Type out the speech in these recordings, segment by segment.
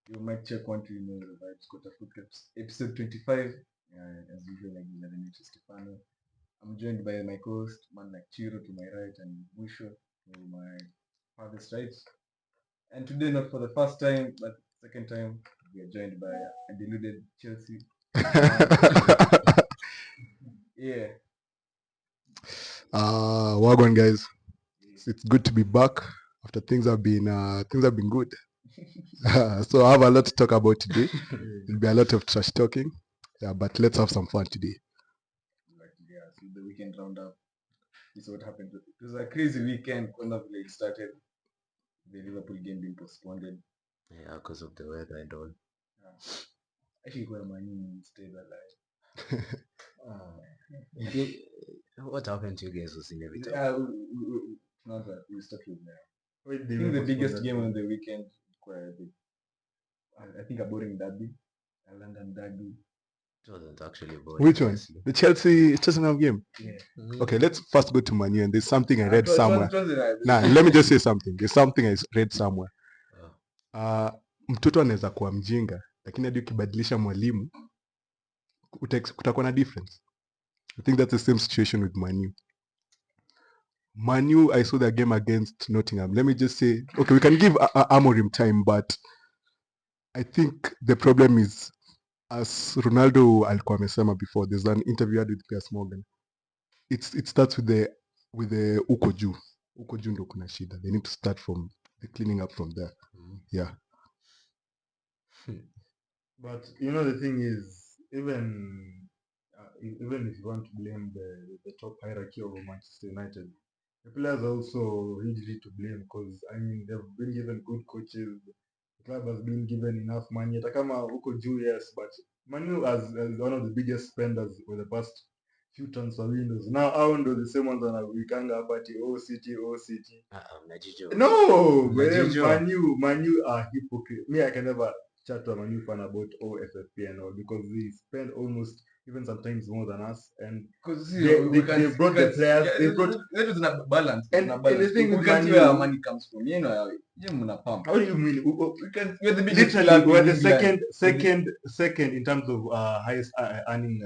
You might check one to know about Squotapodcast episode 25. As usual, like the name is Stefano. I'm joined by my co-host, man like Chiro to my right and Musho to my farthest right. And today, not for the first time, but second time, we are joined by a deluded Chelsea. Yeah. Wagwan guys, it's good to be back after things have been good. So I have a lot to talk about today. There'll be a lot of trash talking, but let's have some fun today. Like, yeah, so the weekend roundup. This is what happened. It was a crazy weekend. When the it started, the Liverpool game being postponed. Yeah, because of the weather and all. Actually, where my name stayed alive. What happened to you guys was inevitable. Not that we start with there. I think the biggest game on the weekend were I think a boring derby, a London derby. It wasn't actually boring. Which one? The Chelsea Tottenham game? Yeah. Okay, let's first go to Man U, and there's something I read somewhere. Let me just say something. There's something I read somewhere. Mtoto anaweza kuwa mjinga, lakini hadi ukibadilisha mwalimu kutakuwa na difference. I think that's the same situation with Man U. Man U, I saw the game against Nottingham. Let me just say, okay, we can give Amorim time, but I think the problem is, as Ronaldo alikuwa amesema before, there's an interview I had with Piers Morgan. It starts with the uko juu. Uko juu ndo kuna shida. They need to start from the cleaning up from there. Yeah. But you know, the thing is, even if you want to blame the top hierarchy of Manchester United, the players are also hugely to blame, because I mean they've been given good coaches. The club has been given enough money. Hata kama uko juu, yes, but Manu as one of the biggest spenders for the past few transfer windows. Now hao ndo the same ones wanawikanga hapa ati City. No, Manu are hypocrite. Me, I can never chat to a Manu fan about OFFP and all, because they spend almost even sometimes more than us, and because they brought the players. They brought that is a balance. And the thing we with can't see Man where U- our money comes from. You know, pump. How do you mean? We can. We're the biggest Literally, club we're in the England. second in terms of highest earning,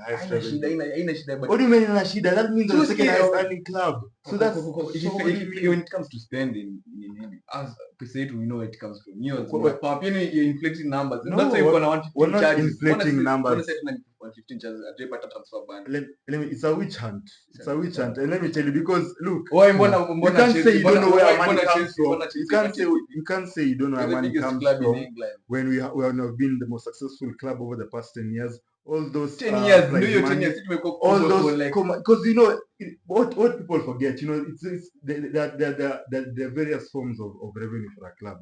highest Haina shida, revenue. haina shida, but What do you mean in Rashida? That means So the second scale. highest earning club. So that's so what do you mean? when it comes to spending, as per se, we know where it comes from. What- Pump. You're inflating numbers. No, That's why you're gonna want we're not charges. inflating numbers. 115 charges. A day better transfer ban. Let me. It's a witch hunt. It's a witch hunt, and let me tell you, because look, Why you can't say you don't know where money comes from. Chelsea, You can't say you don't know where We're the money biggest comes club in from England. when we have been the most successful club over the past 10 years. All those 10 years, prize do your 10 money, years. all those, because you know what people forget, you know, it's the various forms of revenue for a club.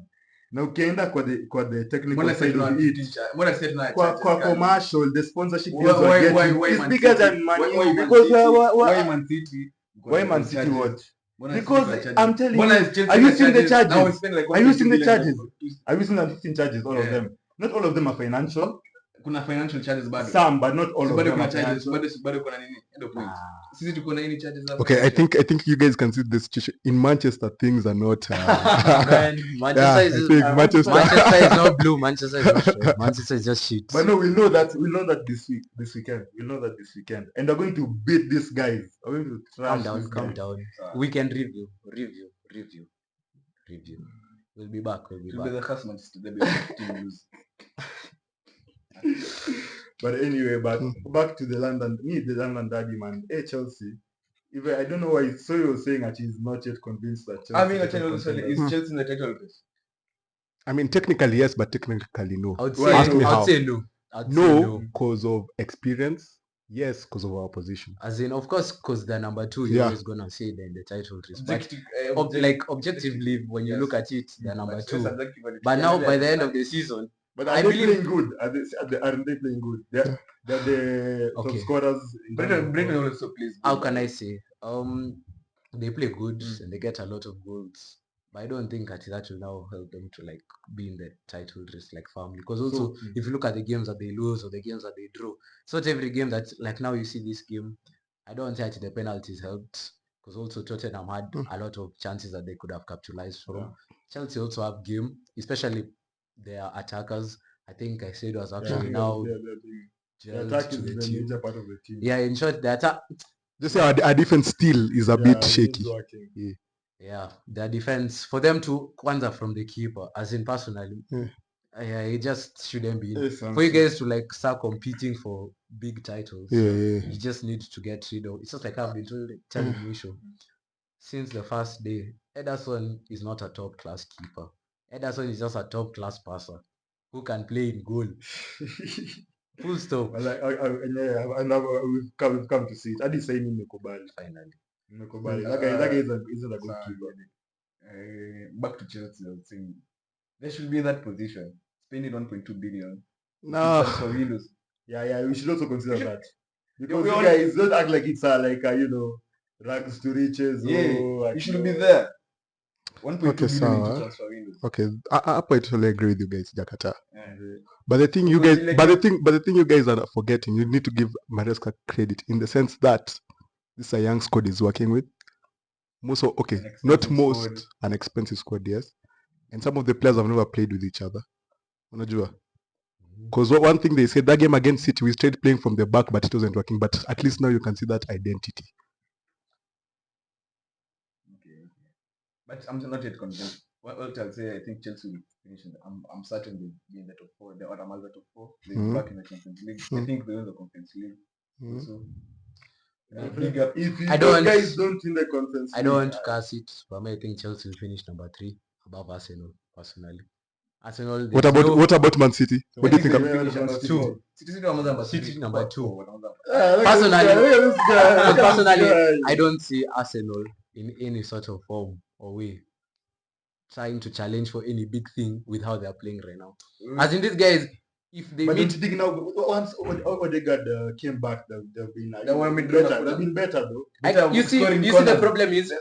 Na ukienda kwa the technical side of it, kwa commercial, the sponsorship deals we're getting is bigger than Man U, because why Man City? why Man City what? Because Because I'm telling you, are you seeing the charges? Are you seeing the charges? Are you seeing the 15 charges? All of them. Not all of them are financial. Kuna financial charges bado. Some, but not all of them are charges. financial. Bado kuna nini? End of point. Sisi tuko na any charges hapa. Okay, I think you guys can see the situation in Manchester. Things are not. Man, Manchester is not blue. Manchester is not red. Manchester is just shit. But no, we know that this weekend. We know that this weekend, and they're going to beat these guys. We're going to trash these Calm guys. down. Weekend review. We'll be back. To be the first Manchester derby of 15 years. But anyway, back to the London derby, man. Hey, Chelsea. Even I don't know why. So you're saying that he's not yet convinced that Chelsea. I mean, is Chelsea in the title race? I mean, technically yes, but technically no. I would Ask me how. say no. No, because of experience. Yes, because of our position. As in, of course, because they're number 2, you're always gonna say they're in the title race. But objectively, when you look at it, they're number 2. But now, by the end of the season, but are they playing good? Aren't they playing good? They're the top scorers. Brendan also plays good. How can I say? They play good and they get a lot of goals. But I don't think that will now help them to like be in the title race like firmly. Because also, if you look at the games that they lose or the games that they draw, it's not every game that like now you see this game. I don't think the penalties helped, because also Tottenham had a lot of chances that they could have capitalized from. Chelsea also have game, especially their attackers. I think I said was Yeah, I actually think now the gelled attack to is the the team. major part of the team. Yeah, in short, the attack. Just say our defense still is a bit it shaky. is working. Yeah, their defense for them to Kwanzaa from the keeper, as in personally, it just shouldn't be. For you guys to like start competing for big titles, Yeah. you just need to get rid of. It's just like I've been telling Misho since the first day. Ederson is not a top class keeper. Ederson is just a top class passer who can play in goal. Full stop. But like, we've come to see it. I did say Nimekubali. Finally. Nimekubali. That guy isn't a good keeper. Back to Chelsea, I was saying they should be in that position. Spending 1.2 billion. No. For Windows. Yeah, we should also consider that. Because we you all- guys don't act like it's rags to riches. You should be there. 1.2 Okay, billion sawa. into transfer windows. Okay, I totally agree with you guys, Jakarta. Yeah. But the thing you Because guys, like but the thing you guys are forgetting, you need to give Maresca credit in the sense that this is a young squad he's working with. An Not expensive most, squad. an expensive squad, yes. And some of the players have never played with each other. Unajua? Because one thing they said, that game against City, we started playing from the back, but it wasn't working. But at least now you can see that identity. Okay. But I'm not yet convinced. What I'll say, I think Chelsea will finish. I'm certain they'll be in the top 4. They're out the top 4. They'll be back in the Champions League. I think they're in the Conference League. Also, If I don't- guys don't in the conference, I don't want to cast it, but I think Chelsea will finish number 3 above Arsenal, personally. Arsenal. What about Man City? What do you think of City number 2. Personally, Personally, I don't see Arsenal in any sort of form or way trying to challenge for any big thing with how they are playing right now. As in these guys, if they but meet, don't you think now once Odegaard came back, they've been better. They've been better though. you see the problem is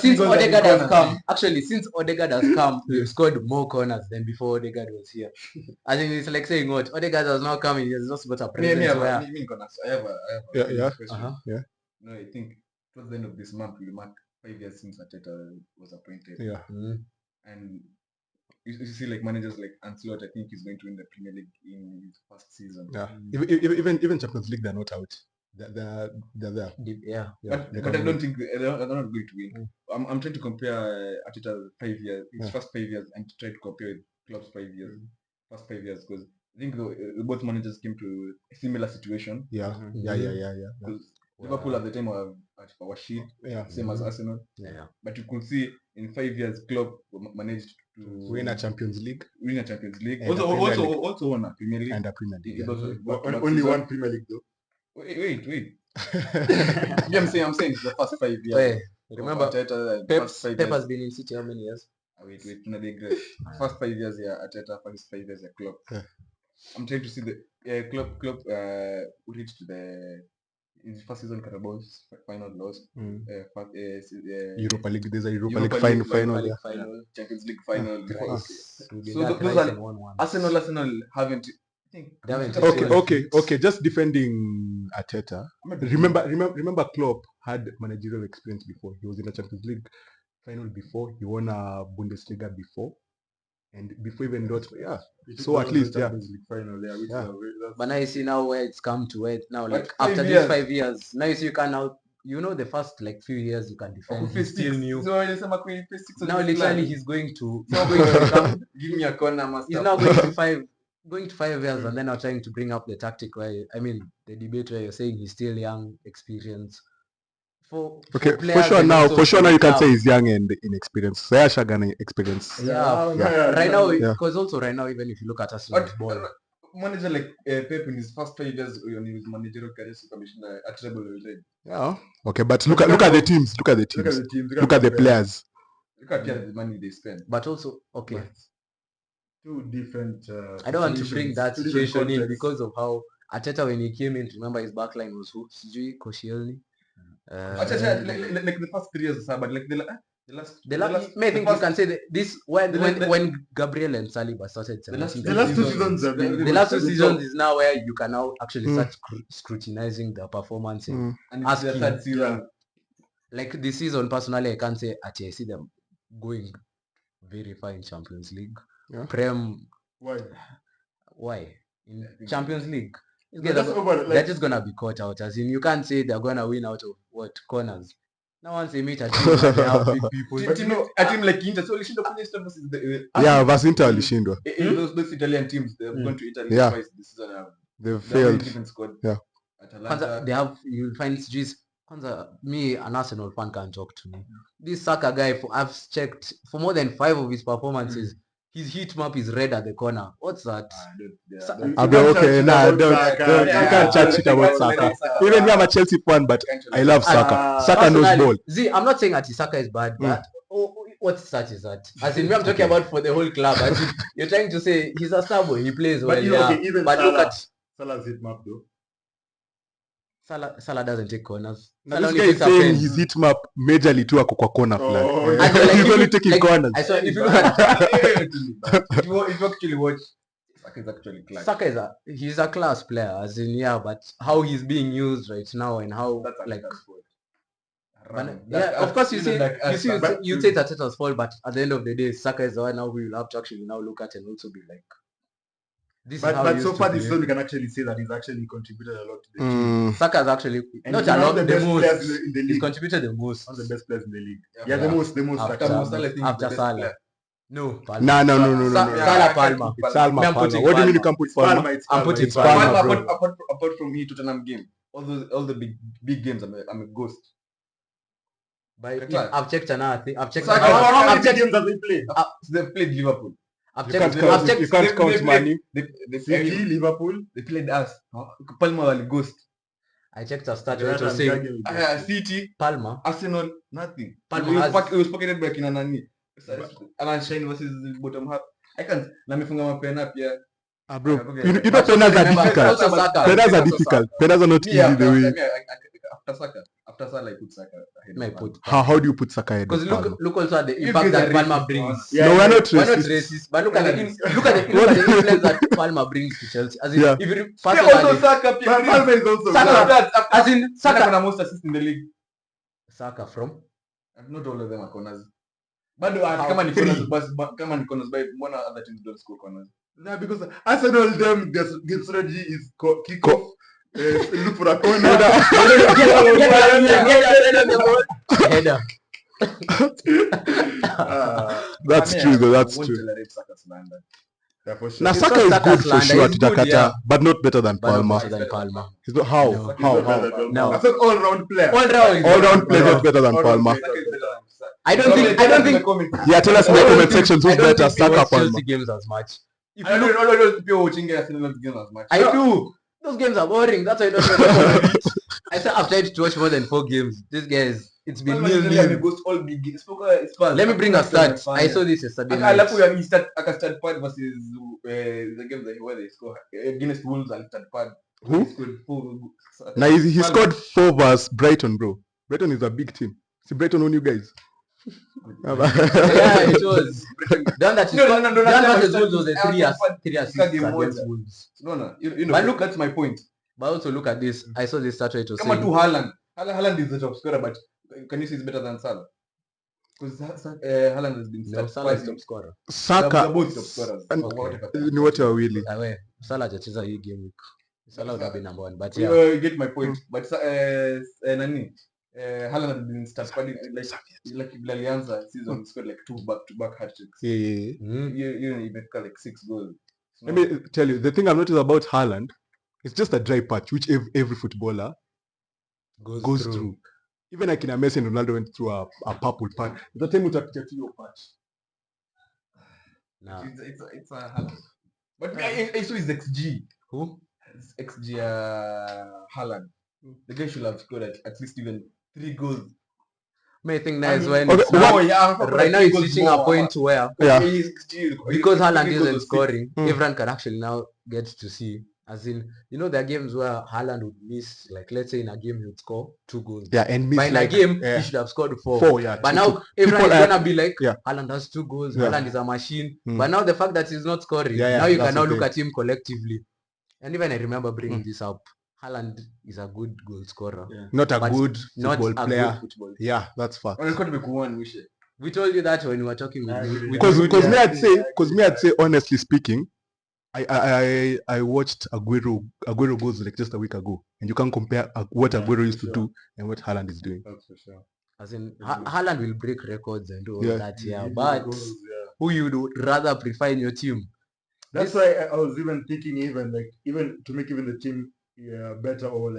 since Odegaard has come, since Odegaard has come, we've scored more corners than before Odegaard was here. I think it's like saying what Odegaard has now come, he has just got a presence where I have a question. Yeah. No, I think towards the end of this month we mark 5 years since Arteta was appointed. Yeah. And you see, like managers like Ancelotti, I think he's going to win the Premier League in his first season. Yeah. Even Champions League, they're not out. They're there. Yeah. But I don't think they're not going to win. I'm trying to compare Arteta's 5 years, his first 5 years, and try to compare with Klopp's 5 years, first 5 years, because I think both managers came to a similar situation. Yeah. Because Liverpool at the time were shit, same as Arsenal. Yeah. But you could see in 5 years, Klopp managed to Win a Champions League. And also won a Premier League. And a Premier League. He also got to Only season. one Premier League though. Wait. Yeah, I'm saying it's the first 5 years. Wait, remember, Arteta, Pep first 5 years. has been in City how many years? Wait, to digress. First 5 years, yeah, Arteta. First 5 years, yeah, Klopp. Yeah. I'm trying to see the Klopp reached the in the first season Carabao final loss. Europa League. There's a Europa League final. Yeah. Final. Champions League final. So those are Arsenal haven't. I think They haven't Okay. Just defending Arteta. Remember, Klopp had managerial experience before. He was in the Champions League final before. He won a Bundesliga before, and before even Dortmund. Yeah. So at least, yeah. Champions League final, yeah. Which Yeah. is But now you see now where it's come to it now, like But after 5 these years. 5 years, now you see you can now, the first like few years you can defend. He's still new. Now literally he's going to Give me a corner, master. he's now going to 5 years and then now trying to bring up the tactic where the debate where you're saying he's still young, experienced. For players for and also sure now you can club. say he's young and inexperienced. Saya Shagana experience. Right now, Yeah. because also right now, even if you look at Arsenal's ball, Manager like Pep in his first 5 years on his managerial career, commissioner a treble already. Yeah. Okay, but look at the teams. Look at the teams. Look at the players. Look at the money they spend. but also okay. two different. I don't want to bring situations, that two different situation in contexts. because of how Arteta when he came in, remember his backline was who? Sijui Koscielny. Like the first 3 years, but like the last. I think you can say that this when Gabriel and Saliba started. The last The last 2 seasons have been. The last 2 seasons is now where you can now actually start scrutinizing the performance. Mm. And Ask it's the him. third season. Like this season, personally, I can't say I see them going very far in Champions League. Yeah. Prem, Why? In I think Champions League. No, just over, They're like, just gonna be caught out. As in, you can't say they're gonna win out of what corners. Now once they meet a team where they have big people. But you know, a team like Inter, so Lishindo kwenye stuff versus Yeah, Vasinta alishindwa. those Italian teams, they've gone to Italy Yeah. twice this season. They've They haven't failed. even scored. Yeah. Kwanza, they have, you'll find SGs. Kwanza, me, an Arsenal fan, can't talk to me. This Saka guy, I've checked, for more than 5 of his performances, his heat map is red at the corner. What's that? Okay, nah, don't you can't chat shit about Saka. Even me, I'm a Chelsea fan, but I love Saka. Saka knows ball. See, I'm not saying that Saka is bad, but what stat is that? As in, me, I'm talking about for the whole club. As in, you're trying to say he's a star boy, he plays well, But you know, yeah. okay, even But look at Salah's hit map though. Salah doesn't take corners. Now Salah this only guy is takes a saying pen. his heat map majorly to ako kwa corner flag. Oh, And then, like, He's if only you- taking like, corners. I saw if you look at If you actually watch, Saka is actually clutch. Saka he's a class player, as in, yeah, but how he's being used right now and how That's like Arteta's fault. but, yeah, of course you say but you say it's Arteta's fault, but at the end of the day, Saka is the one now we will have to actually now look at and also be like, this is how he But used so to far play. this season we can actually say that he's actually contributed a lot to the team. Saka's actually And not he's a one of lot, the the best most. players in the He's league. contributed the most. One of the best players in the league. Yeah. Yeah, the most After actually. Mo Salah, I think, After is the best Salah. player. No, Palmer. No. Salah Palmer. It's Salma Me, I'm Palmer. putting What do you mean you Palmer. can put Palmer? I'm putting It's Palmer. Palmer, bro. Apart from the Tottenham game, all the big games, I'm a ghost. But Class. I've checked another thing. I've checked. Saka, How I've many checked. games have they played? They've played Liverpool. I've You checked. can't I've count. checked. You can't count Manu. They City, Liverpool. played us. Palmer was ghost. I checked a stat The where it was Raja saying Mjagi will get it. City, Palmer. Arsenal, nothing. Palmer It was pocketed by kina nani. Alan Shine versus bottom half. I can't. Na mifunga mapena pia. Bro, Okay. you know But penalties are remember, difficult. also Saka. Penalties are difficult. Penalties are not Me, easy the way. after Salah, I put Saka ahead May of Palmer. put How do you put Saka ahead because of Palmer? look also at the You impact guys that are Palmer racist, brings. Yeah, No, we're not We're not racist. racist, but look at the Yeah. look at the influence that Palmer brings to Chelsea. As in, Yeah. if you Yeah, also personally, Saka pia. Palmer is also Saka. good. as in Saka Saka, kuna most assists in the league. Saka from Not all of them are corners. Bado How? kama ni Three. corners, kama ni corners, but mbona other teams don't score corners? Nah, because Arsenal them game strategy is kick off, look for a corner. header. That's I mean, true though. I That's won't true. tolerate Saka slander. Yeah, for sure. Now It's Saka not is Saka good for slander, sure, he's good, Tutakata, yeah. but not better than But not Palmer. better than Palmer. He's not how No. He's not better how. than No. I said all-round player. All round. All-round player Yeah. not better than All-round Palmer. player. Saka is better than Saka. I don't think. Yeah, tell us in the comment section who's better, Saka or watch Palmer. Chelsea games as much. If I you look, don't people watching Arsenal games as much. I do. Those games are boring. That's why I don't know. I said I've tried to watch more than 4 games. This guys, it's been Palmer nil usually nil. goes all big games. Spurs. Let me bring a stat. I saw this yesterday Alafu night. ya he start akastart pad versus the game that where they score against Wolves and start pad. Who? He scored 4 Now he Palmer. scored 4 versus Brighton, bro. Brighton is a big team. See, Brighton on you guys. Yeah, it was. Done that. No, Done that's versus my Wolves was a start. 3 Start assists game against moja. Wolves. No, you know. But look- that's my point. But also look at this. I saw this stat where it was Come on to saying Haaland is the top scorer, but can you say he's better than Salah? Because Haaland has been no, started Salah is twice. top scorer. They're Saka both top scorers. and- Whatever. ni wote wawili. Awe, Salah hajacheza hii game week. Salah would have been number 1, but You yeah. get my point. But nani? Haaland has been started like vile alianza season scored like 2 back-to-back hat-tricks. Yeah. Mm. You imefika like 6 goals. Let me tell you, the thing I've noticed about Haaland, it's just a dry patch, which every footballer goes through. Even like in Messi and Ronaldo went through a purple patch. The time utapitia tu hiyo patch. Nah. It's a Haaland. But I saw his XG. Who? His XG Haaland. The guy should have scored at least even 3 goals. May think now is I when mean- it's Okay, now, yeah, right now it's reaching a point where Yeah. because Haaland isn't scoring, Mm. everyone can actually now get to see. As in, there are games where Haaland would miss, like let's say in a game he would score 2 goals. Yeah, and miss But in like a game yeah, he should have scored 4. 4, yeah. But two- now two. everyone people is are- gonna be like, yeah. Haaland has 2 goals. Yeah. Haaland is a machine. Mm. But now the fact that he's not scoring, Yeah, now you that's can now the look thing. at him collectively. And even I remember bringing this up. Haaland is a good goal scorer, not a but good not football a player. good football. Yeah, that's fact. We told you that when we were talking with Because me I'd say honestly speaking, I watched Aguero goals like just a week ago, and you can't compare what Yeah, Aguero used for to sure. do and what Haaland is doing. That's for sure. As in, Agree. Haaland will break records and all Yeah. that, yeah. He But goals, yeah. who you would rather prefer in your team? That's why I was even thinking, even to make even the team better, or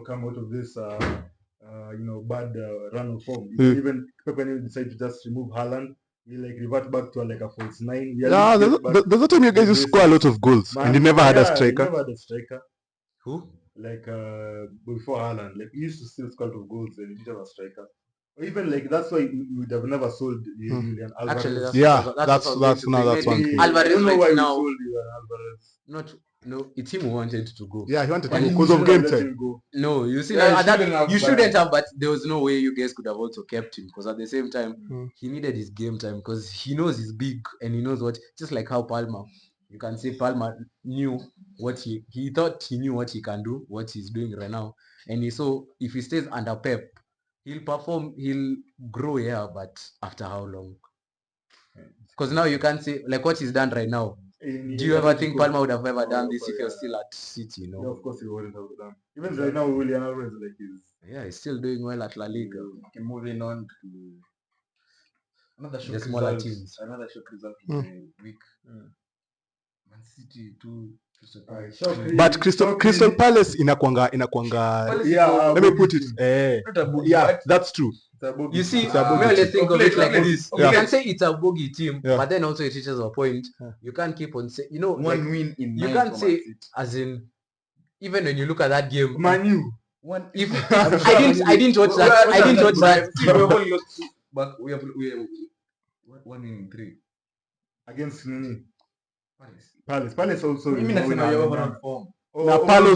come out of this bad run of form. Mm. Even Pep can decide to just remove Haaland, we revert back to a false nine. We at Yeah, least get back there's a time you guys to used to score a lot of goals, and you never had a he striker. never had a striker. Who? Before Haaland, he used to still score a lot of goals and he didn't have a striker. Or even that's why we would have never sold Julian Alvarez. Actually, that's Yeah, what I was that's going that's to now bring. that's one Maybe thing. Alvarez I don't know right why we now, sold Julian Alvarez. it's him who wanted to go. Yeah, he wanted to And go he because of shouldn't game have let time. him go. No, you see, Yeah, you you shouldn't have, but there was no way you guys could have also kept him, because at the same time, Mm. he needed his game time, because he knows he's big and he knows what, just like how Palmer, you can say Palmer knew what he thought he knew what he can do, what he's doing right now. And he saw if he stays under Pep, he'll perform, he'll grow, yeah, but after how long? Because now you can't say, like what he's done right now. Do you ever think Palmer would have ever done this if you're still at City, you Yeah, know? of course he wouldn't have done. Even right now, Julian Alvarez is. Yeah, he's still doing well at La Liga. Okay, moving on to another shock The smaller result. teams. Another shock result of Hmm. the week. Man City 2, Crystal Palace. Shock, 2. really. But Crystal Palace inakwanga Palace is Yeah, let me put it not a boogie, yeah, but that's true. You see, It's a bogey we always team. think of it like this. Yeah. You can say it's a bogey team, Yeah. but then also it teaches a point. Yeah. You can't keep on saying, one like, win in you 9 can't for say Man City. as in, even when you look at that game, Manu. One. if I didn't watch that. I didn't watch that. See, we have only lost 2, but we have 1 win in 3. Against Nini. Palace. Palace also. Mimi nasema ya overall form. Overall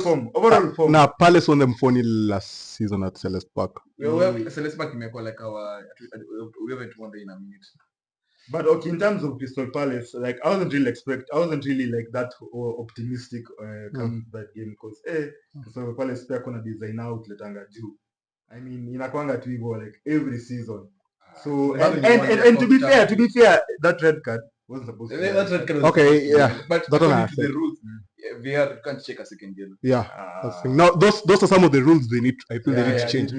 form. Now Palace won them 4-0 last season at Selhurst Park. We have Celeste Park imekuwa like we haven't won in a minute. But okay, in terms of Crystal Palace, I wasn't really like that optimistic coming to that game, because Crystal Palace pia kuna design outlet anga juu. I mean, inakwanga tu hivyo like every season. So and to be fair, that red card wasn't supposed to be. That red card was Okay, supposed to be, yeah, but that's what I according to the said. rules, VR can't check a second yellow. Yeah. That's the thing. Now those are some of the rules they need. I feel they need to change.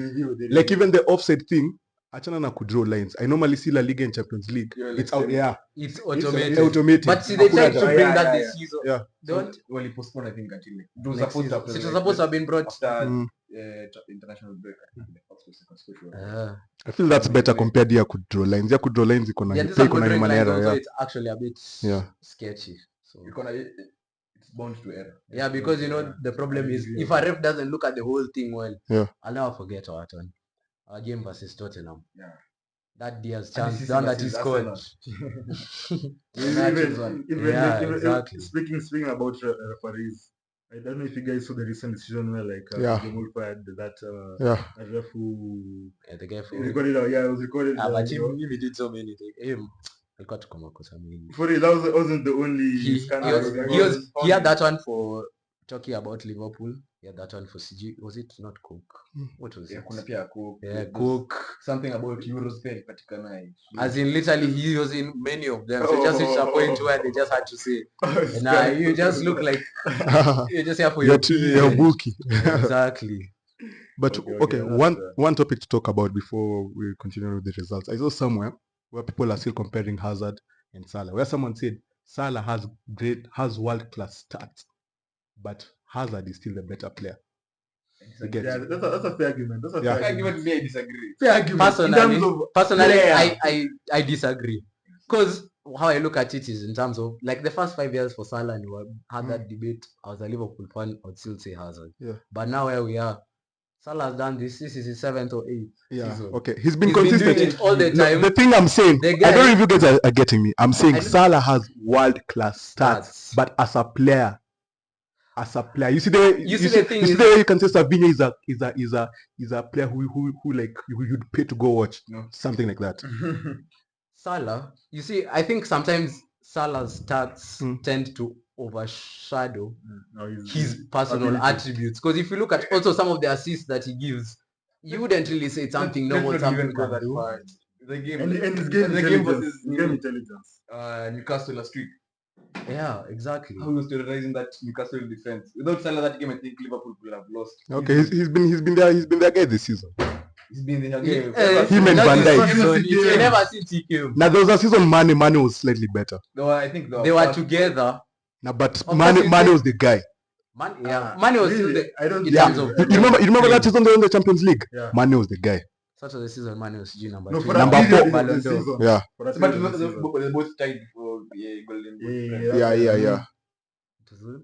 Like even the offside thing, achana na kudraw lines. I normally see La Liga and Champions League. It's out. Yeah, It's it's automated. automated. But see, they tried to bring that this Yeah. season. Yeah. Don't. Well, he postponed, I think, until it was Next supposed to season. happen. It was supposed to have been brought. after Mm. international break. I think, the first or second special. I feel that's better compared to kudraw lines. Yeah, kudraw lines iko na Yeah, this pay one iko na drawing lines manera. also, Yeah. it's actually a bit Yeah. sketchy. So It's bound to error. yeah, because the problem is if a ref doesn't look at the whole thing well, Yeah. I'll never forget our turn. Our game versus Tottenham. Yeah. That Diaz And chance, this is the one that he versus scored. Even Exactly. speaking about referees, I don't know if you guys saw the recent decision where Yeah. Jamul fired that Yeah. a ref who Yeah, the guy for recorded. Yeah, it was recorded. but you know. him did so many things. Him, I got to come across. I mean, For real, that wasn't the only he scandal. he had that one for talking about Liverpool. He had that one for CG. Was it not Cook? What was Yeah, it? kuna pia Cook. Yeah, There's Cook. something about Euros pia ilipatikana. As in literally he was in many of them. So it just reached a point where they just had to say, nah, you just look like you're just here for your Your team. bookie. Exactly. But Okay, one topic to talk about before we continue with the results. I saw somewhere where people are still comparing Hazard and Salah, where someone said Salah has world class stats, but Hazard is still the better player. You get Yeah, it? that's a fair argument. That's a Yeah. fair argument. Argument, me, I disagree. Fair argument. In terms of Personally, player. I disagree. Because how I look at it is in terms of like the first 5 years for Salah, and we had that debate. I was a Liverpool fan, I would still say Hazard. Yeah. But now where we are, Salah has done this. This is his 7th or 8th Yeah. season. Okay. He's been He's been consistent. doing it all the No, time. the thing I'm saying, The I guy- don't know if you guys are getting me. I'm saying I don't- Salah has world class stats, but as a player, you see the thing you see is- the way you can say Savinho is a player who like you'd pay to go watch, No. something like that. Salah, you see, I think sometimes Salah's stats Mm. tend to overshadow No, his personal attributes. Because if you look at also some of the assists that he gives, you wouldn't really say it's something Let's normal, not something even go can that do. far. The game, and his game the game intelligence. versus Game intelligence. Newcastle last week. Yeah, exactly. How he was terrorizing that Newcastle defense. Without Salah, that game I think Liverpool could have lost. Okay, he's been their guy this season. He's been there He- again. Him and not Van this Dijk. season, Came. you never see TK. Now there was a season Mane was slightly better. I think They were together. Now but Of course, you Mane say- was the guy. Mane was still really? the. I don't in think terms so. of You remember that season they won the Champions League? Yeah. Mane was the guy. Start of the season, Mane was G number No, 3. for Number that period four. of Ballon the d'Or. season. Yeah. For that But period of the season. they both tied for Golden Boot. Yeah.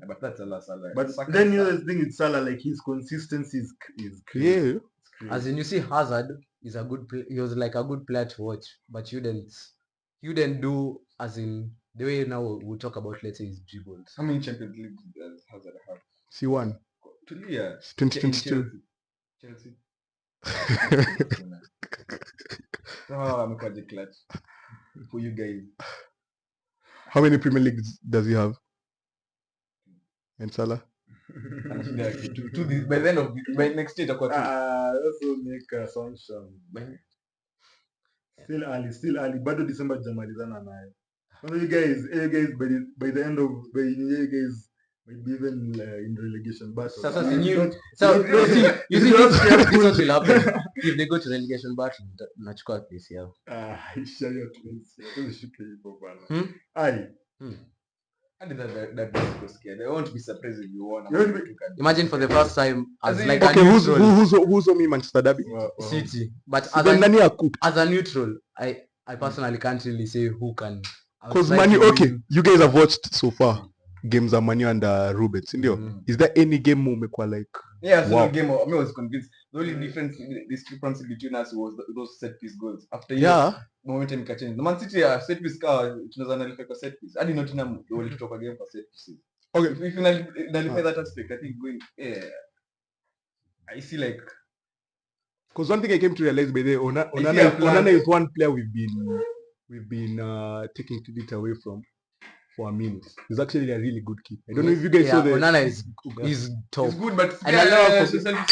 But that's Salah. But Saka, then you know Salah. the thing with Salah, like his consistency is crazy. Yeah. It's crazy. As in, you see, Hazard is a good. He was like a good player to watch, but you didn't do as in the way now we'll talk about. Let's say his dribbles. How many Champions League does Hazard have? C1. 2 years. 2022. Chelsea. Amekuwaje clutch for you guys. How many Premier Leagues does he have? And Salah? By the end of by next year itakuwa 2. That's all make assumption. Still early. Bado December jamalizana naye. You guys by the end of you guys might be even in relegation battle. Sasa You si don't- So you no, don't- see, you see you don't this, care this who- what will happen if they go to relegation battle. Nachukua place yao. Share your tweets. Usishike hivyo bana. Hmm? Ai. And that was so scared. I won't be surprised if you won. You won't be- Imagine for the first time as As in- like Okay, a who's neutral on me Manchester Derby? City, but Then nani akup? as a neutral, I personally can't really say who can. I would Because like Manu, to okay, win. you guys have watched so far games of Manu and Rubens, ndio? Mm. Is there any game umekuwa like Yeah, so Wow. the game, I was convinced. The only difference, discrepancy between us was those set piece goals. After yeah? momentum ikachange. The Man City set piece tunaweza nalify kwa set piece. Hadi Nottingham walitoka game for set pieces. Okay. If you nalify that aspect, I think going I see like Because one thing I came to realize by the way, If you have planned- Onana is one player we've been taking credit away from for a minute. He's actually a really good keeper. I don't know if you guys saw the Onana is top. it's good, but And I love yeah,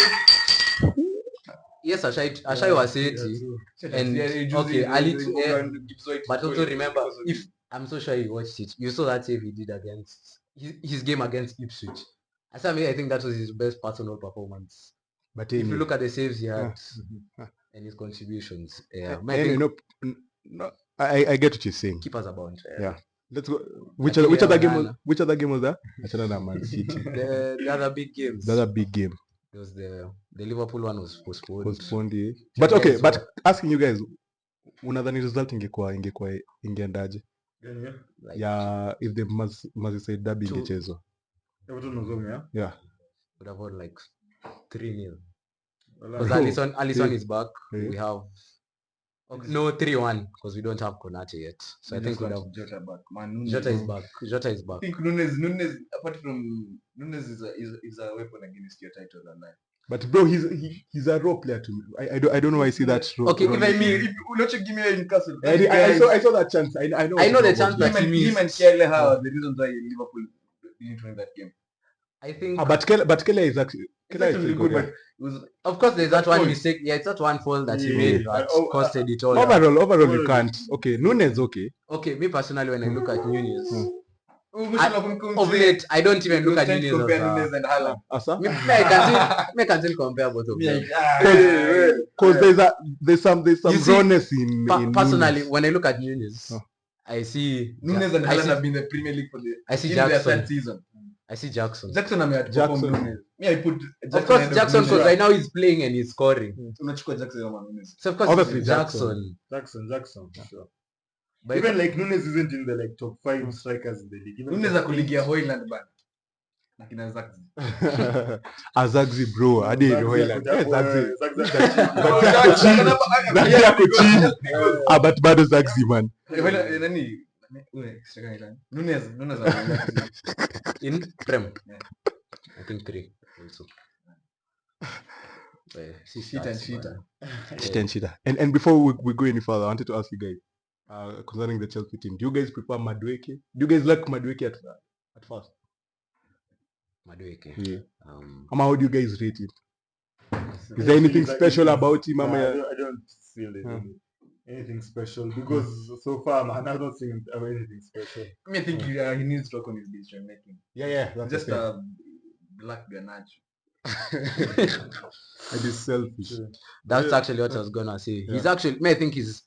Yes, Ashai was 80. And okay, but also remember, if I'm so sure you watched it, you saw that save he did against his game against Ipswich. I think that was his best personal performance. but If you look at the saves he had Yeah. and his contributions, yeah, anyway, no, I get what you're saying. keepers are bound. Yeah. Let's go. Which Lakini other game Onana. was which other game was that? Achana na Man City. The other big games. The other big game. There was the Liverpool one was postponed. Postponed. Yeah. But Yeah, okay, so- but asking you guys, unadhani result ingeendaje? Like, Yeah, if the Merseyside derby Two. ingechezwa. Everton unazomea. Yeah. would have won like 3-0. Wala- Because Alisson Yeah. is back. Yeah. We have no 3-1 because we don't have Konate yet. So I think we'd have Jota back. Man, Nunes. Jota is back. Jota is I back. think Nunes apart from Nunes is a weapon against your title online. But bro, he's a raw player to me. I don't know why I see that raw. Okay, raw even player. me, If you not give me Newcastle. I saw that chance. I know. I know the what chance about that him he and missed. Kelleher are the reasons why Liverpool didn't win that game. I think, it. But Keller is actually It's actually good, but it was of course, there's that one fault. mistake. Yeah, it's that one fault that he Yeah. made that costed it all. overall you can't. Okay, Nunes okay. Okay, me personally, when I look at Nunes, of of late, I don't even look at Nunes compare as Nunes and Haaland. Asa? me can still compare both of them. Because there's some You see, rawness in Personally, Nunes. when I look at Nunes, Oh. I see Nunes and I Haaland see- have been in the Premier League for I see in their Jackson. third season. I see Jackson. Jackson Jackson. Jackson. Me, I put Of course, ahead Jackson, because Nunes. right now he's playing and he's scoring. Unachukua Jackson ama Nunes. So of course, Obviously, it's Jackson. Jackson. Jackson, for sure. But Even like Nunes isn't in the like top 5 strikers in the league. Even Nunes top ako ligi ya Hoyland bana. Na kina Zaxi. Azagzi bro, hadi Zagzi Hoyland. ako- Yeah, Zagzi. Zagzi ako chini. Zagzi ako chini. But bado Zagzi man. Nani? Nunes ako in Prem, Yeah. I think 3 also. See Shit and shita. Shita. And before we go any further, I wanted to ask you guys concerning the Chelsea team. Do you guys prefer Madueke? Do you guys like Madueke at first? Madueke. Yeah. Um, How do you guys rate it? Is there anything special about him? Nah, Ama I ya- don't feel it. anything special because so far, man, I've not seen anything special. I mean, I think he needs to work on his decision making. Yeah, that's Just the thing. a black ganache. And he's selfish. True. That's Yeah. actually what I was gonna say. He's Yeah. actually, I think He's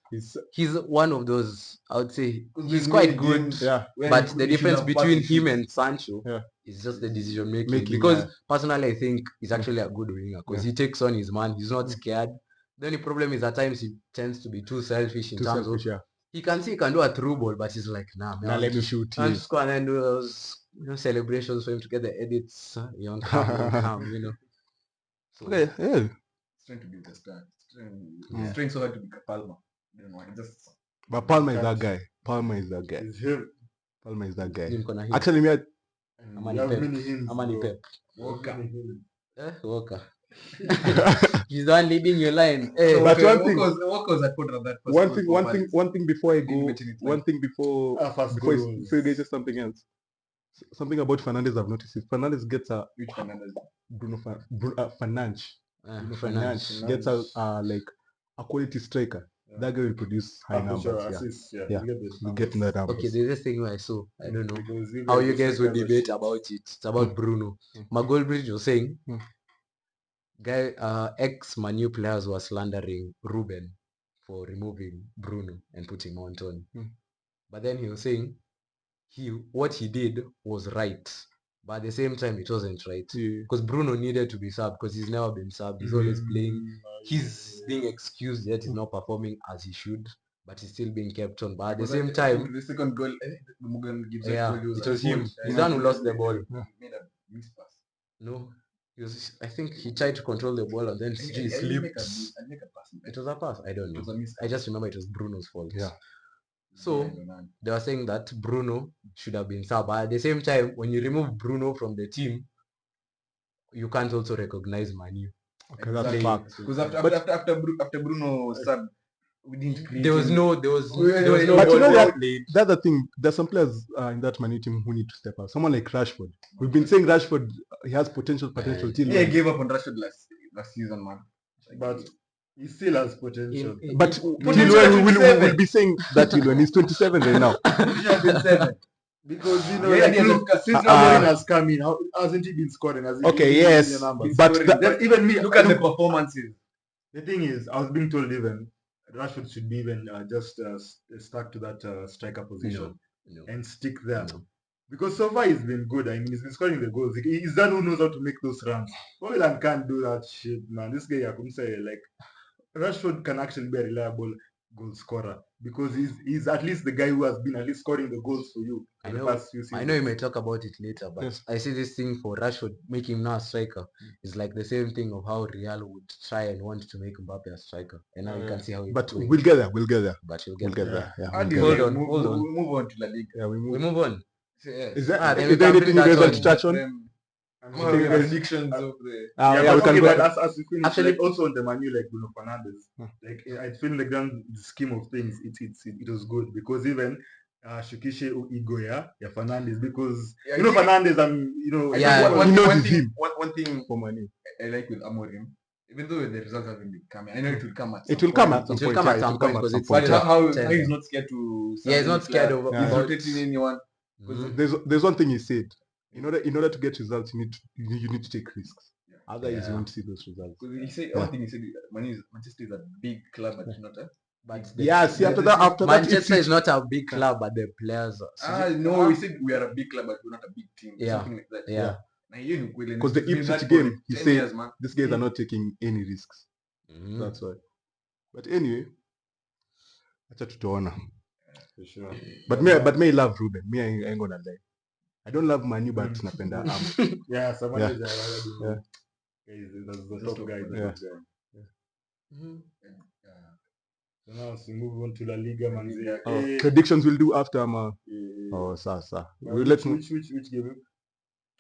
he's one of those. I would say Because he's there's quite many good. games yeah. where But he the should difference have between passed him it. and Sancho Yeah. is just the decision making. Making, Because yeah. personally, I think he's actually a good winger because he takes on his man. He's not scared. The only problem is at times he tends to be too selfish in Too terms selfish, of yeah. he can see he can do a through ball, but he's like, nah, man, Now let me shoot I'll you. just go and then do those celebrations for him to get the edits. You won't come, you know. So, Okay, yeah. It's trying to be the star. It's trying so hard to be Palma. I don't know. It just But Palmer is that guy. Palmer is that guy. It's him. Palmer is that guy. Him gonna hit. Actually, me, And Amani we have Pep. many hints, Amani bro. Pep. We have Walker. many hints. Walker. He's the one leading your line. But one thing- what was that quarter of that first one thing before I Didn't go, mention it one like- thing before First before goal you was- say just something else. Something about Fernandes I've noticed is Fernandes gets a Which Fernandez? Bruno Fernandes. Bruno Fernandes. Fernandes gets a like a quality striker. Yeah. That guy will produce high For numbers. sure, Yeah. assists, Yeah. You get the You get numbers. the numbers. Okay, there's this thing where I saw. I don't know Because how you the guys would strikers are debate shit. about it. It's about Bruno. Magolbridge was saying, ex-Manu players were slandering Ruben for removing Bruno and putting Mount on. But then he was saying what he did was right. But at the same time, it wasn't right. Yeah. Because Bruno needed to be subbed because he's never been subbed. He's always playing. He's being excused yet he's not performing as he should. But he's still being kept on. But at the same time, the second goal, Morgan gives yeah, goal, it a was him. fault. He's the one who lost the ball. He made a missed pass. No. I think he tried to control the ball and then he I didn't slipped. make a pass. It was a pass. I don't It know. was a missed I just remember it was Bruno's fault. Yeah. So they were saying that Bruno should have been sub. But at the same time, when you remove Bruno from the team, you can't also recognize Manu. Okay, that's Exactly. fact. Because after Bruno sub, we didn't create. There was any- no Wait, no but you know ball that- played. That's the thing. There's some players in that Man U team who need to step up. Someone like Rashford. We've been saying Rashford, he has potential till Yeah, I when? gave up on Rashford last season, man. But he still has potential. But Potential till when at we'll 27. be saying that till when he's 27 right now. Because Yeah, like, yeah, look, since Amorim has come in, hasn't he been scoring? Has he Okay, been yes, in the numbers? but scoring. that- Then even me, Look at the performances. The thing is, I was being told even Rashford should be even just stuck to that striker position No. and stick there. No. Because so far he's been good. I mean, he's been scoring the goals. He's that who knows how to make those runs. Hoyland can't do that shit, man. This guy, I couldn't say, like, Rashford can actually be a reliable goal scorer because he's at least the guy who has been at least scoring the goals for you I for the know- past few seasons. I know you may talk about it later, but Yes. I see this thing for Rashford making him now a striker is like the same thing of how Real would try and want to make Mbappe a striker, and now you can see how it's But going. we'll get there. We'll get there. But you'll We'll get get there. there. Yeah, How we'll do get you Hold there. on, hold on. We move on to La Liga. Yeah, we We move. move on. Yes. Is there, then is we there can anything bring you guys that want to touch on? And What are Okay, the guys. predictions of the? Yeah, we but can okay, go. but as we finish, Actually- like also on the Manu, like Bruno Fernandes, Hmm. like I feel in the grand scheme of things, it was good because even Shukishe Igoya, Fernandes, because Yeah, you know I think- Fernandes, I Yeah, think he knows one it's thing, him. one thing For money. I like with Amorim, even though the results haven't been coming, I know it will come at some It will come point. at some It will point. come yeah, at it some will come point at because some it's point. But yeah. how Tender. he's not scared to Yeah, he's sub any not scared player. of He's about- rotating anyone. Mhm. There's one thing he said. In order to get results, you need to take risks. Otherwise, you Yeah. won't see those results. Because he said Yeah. one thing he said, Manchester is a big club, but not a. But Yeah, see after that, Manchester it's is not a big club, but the players are. No, he said we are a big club, but we're not a big team. Yeah. Something like that. Yeah. Now, you know, because the it's been Ipswich that for game, like he 10 said years, man. these guys are not taking any risks. Mhm. That's why. But anyway, acha tutaona. for sure. But me, I love Ruben. Me, I ain't gonna lie. I don't love Manu, but napenda Yeah, someone Yeah. is Yeah. that's the Just top top guy. guy. the Yeah. top guy. Mhm. So now we move on to La Liga, man. Liga. predictions we'll do after Yeah. Oh, sir. Which, Let's which game?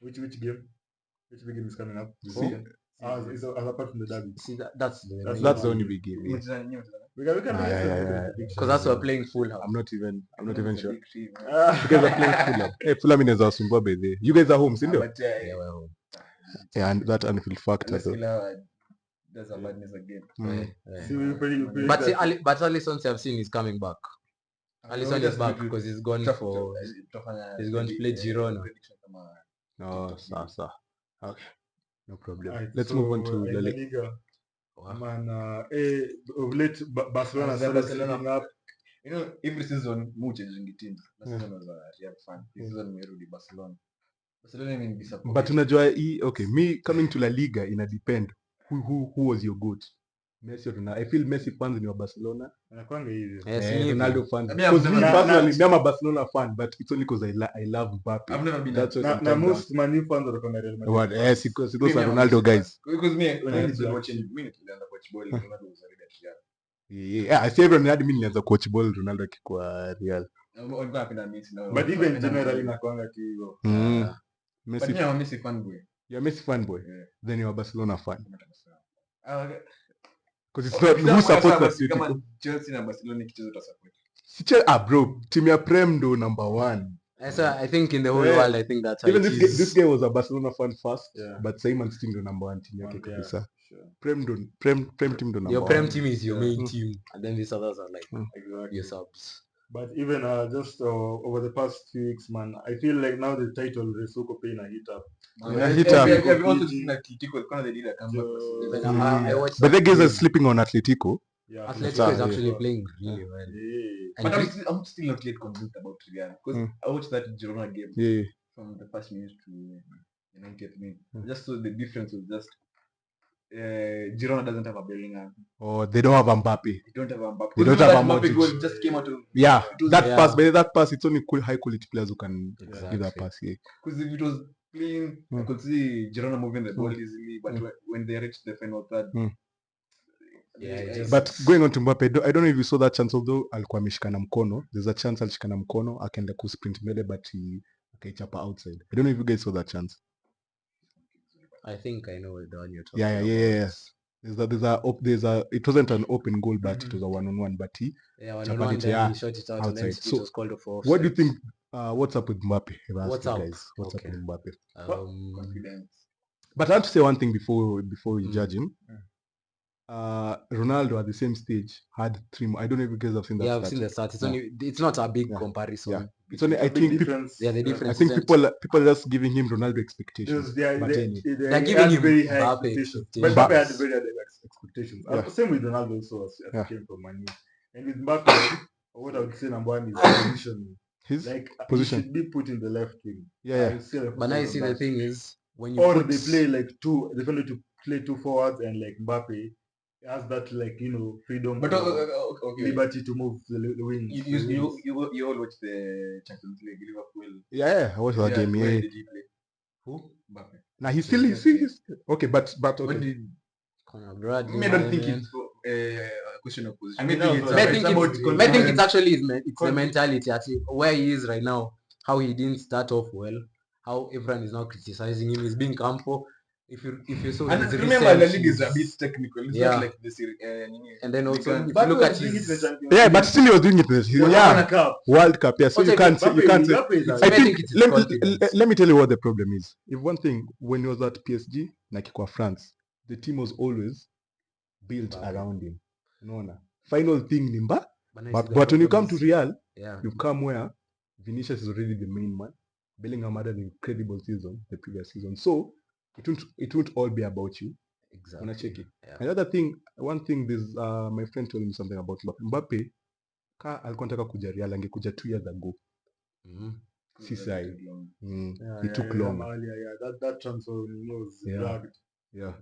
Which game? Which big game is coming up? See ya. As apart from the derby. See that's that's the only big game. What's that new? We can yeah, make some yeah. predictions. because that's why we're playing full house. I'm not even sure. Big team, man. You guys are playing Fulham. Hey, Fulham inaweza wasumbua by the way. You guys are home, si ndio? But Yeah, we're home. Yeah, and that Anfield factor let's though. kill our There's a badness again. See, we predict But see, that- but Alisson I've seen is coming back. Alisson is back because he's gone for he's going to play Girona. Oh, sasa. Okay. No problem. Alright, Let's so move on to in La La Liga. Liga. Wow. Man, of late Barcelona started Barcelona. picking up. You know, every season mu changing teams. Last Yeah. season was a Real fan. This season merudi Barcelona. Barcelona mean disappointed. But unajua okay, me coming to La Liga ina depend who was your goat. Messi or Ronaldo. I feel Messi fans ni wa Barcelona. Anakuanga hivyo. Yes, ni hivyo. Ronaldo fans. I mean, I've Because me never- personally, I'm a Barcelona fan, but it's only because I love Mbappe. I've never been That's why Na sometimes most Man U fans wanakuanga Real Madrid. what yes, because those Me, are I'm Ronaldo Messi guys. fan. Because me, when I Yeah. started watching, me nilianza watch ball, Ronaldo was already at Real. Yeah, I say everyone had me nilianza coach ball Ronaldo akikuwa Real. Walikuwa wanapenda Messi na But even generally inakuanga tu hivyo. Mm. But Messi, me, I'm a Messi fanboy. you're a Messi fanboy. Yeah. Then you're a Barcelona fan. Okay. Because it's Okay, not kama who supports basi Atletico. kama Chelsea na Barcelona ikicheza utasupport. Bro, team ya Prem ndo number 1. So I think in the whole Yeah. world, I think that's how Even it this is. guy was a Barcelona fan first, Yeah. but Simon still ndo number 1 team yake Yeah, kabisa. sure. Prem team ndo number Your 1. prem team is your main Mm. team, and then these others are like Exactly. your subs. But even just over the past few weeks, man, I feel like now the title Resuko Pain a hit up. Hit up. Have you also seen Atletico? Because they did a comeback. Even Mm. I watched But the that guys are game. sleeping on Atletico. Yeah, Atletico is Yeah. actually playing really well. Yeah. And But Gre- I'm still not yet convinced about Real. Because I watched that Girona game Yeah. from the first minute to the 90th minute. Just so the difference was just Girona doesn't have a Bellingham. Or they don't have Mbappe. They don't have a Mbappe. They don't Because have a that Mbappe Modric. goal just came out of... Yeah, It was- that Yeah. pass, but that pass, it's only high quality players who can give that Exactly. pass. Yeah. Because if it was clean, I could see Girona moving the ball easily. But when they reached the final third... Yeah, it I- just- But going on to Mbappe, I don't know if you saw that chance, although alikuwa ameshikana mkono. There's a chance alishikana mkono, akaenda kusprint mbele, but akaichapa outside. I don't know if you guys saw that chance. I think I know the one you're talking Yeah. about. It wasn't an open goal, but it was a one-on-one. But Yeah, one Chapalite, on one, then yeah, he shot it out, and then outside. it So, was called for what do you offside. think? What's up with Mbappe? If I ask What's you up? guys, what's Okay. up with Mbappe? Confidence. But I have to say one thing before you judge him. Ronaldo at the same stage had 3 more. I don't know if you guys have seen that. Yeah, I've stat. seen the stat. It's Yeah. only it's not a big Yeah. comparison. Yeah. It's only I Big think people, difference. Yeah, the difference I think isn't- people are just giving him Ronaldo expectations. They're But anyway. giving him very high Mbappe expectations. But expectations. Mbappe had very high expectations. Yeah. Same with Ronaldo also as Yeah. he came from Man U. And with Mbappe, what I would say number one is positioning. His Like position. he should be put in the left wing. Yeah. I would say But now you see the thing is when you or put they play like they tend to play 2 forwards and like Mbappe has that freedom But or okay. liberty to move the wings. You all watch the Champions League, Liverpool. Yeah, I watched that game. Where Yeah. did he play? who? Mbappe. Now he's still okay, but What okay. did... Conor Bradley. I don't think man. it's a question of position. I mean, I think no, it's I it's think about it's, confidence. I think it's actually it's the Confidence. mentality at where he is right now. How he didn't start off well. How everyone is now criticizing him. He's being campo. If you saw And his remember, La recent, Liga is a bit his- technical. It's Yeah. not like this. and then also if you Mbappe look was at doing it in the his, Champions Yeah, League. but still he was doing it. World Cup. World Cup. Yeah, so Also, you can't say. Mbappe is I I think think it's his confidence. let me tell you what the problem is. If one thing, when he was at PSG, like kwa France, the team was always built Mbappe. around him. Unaona? Final thing ni Mbappe. but, now you see But the when you come problem to is- Real, yeah, you come where Vinicius is already the main man. Bellingham had an incredible season the previous season. So it won't all be about you. exactly. Unacheki. Yeah. Another thing, one thing this my friend told me something about Mbappe. Mbappe ka alikuwa anataka kuja Real angekuja 2 years ago. Mhm. Si sai. Yeah, It took long. That transfer was Yeah. dragged. Yeah.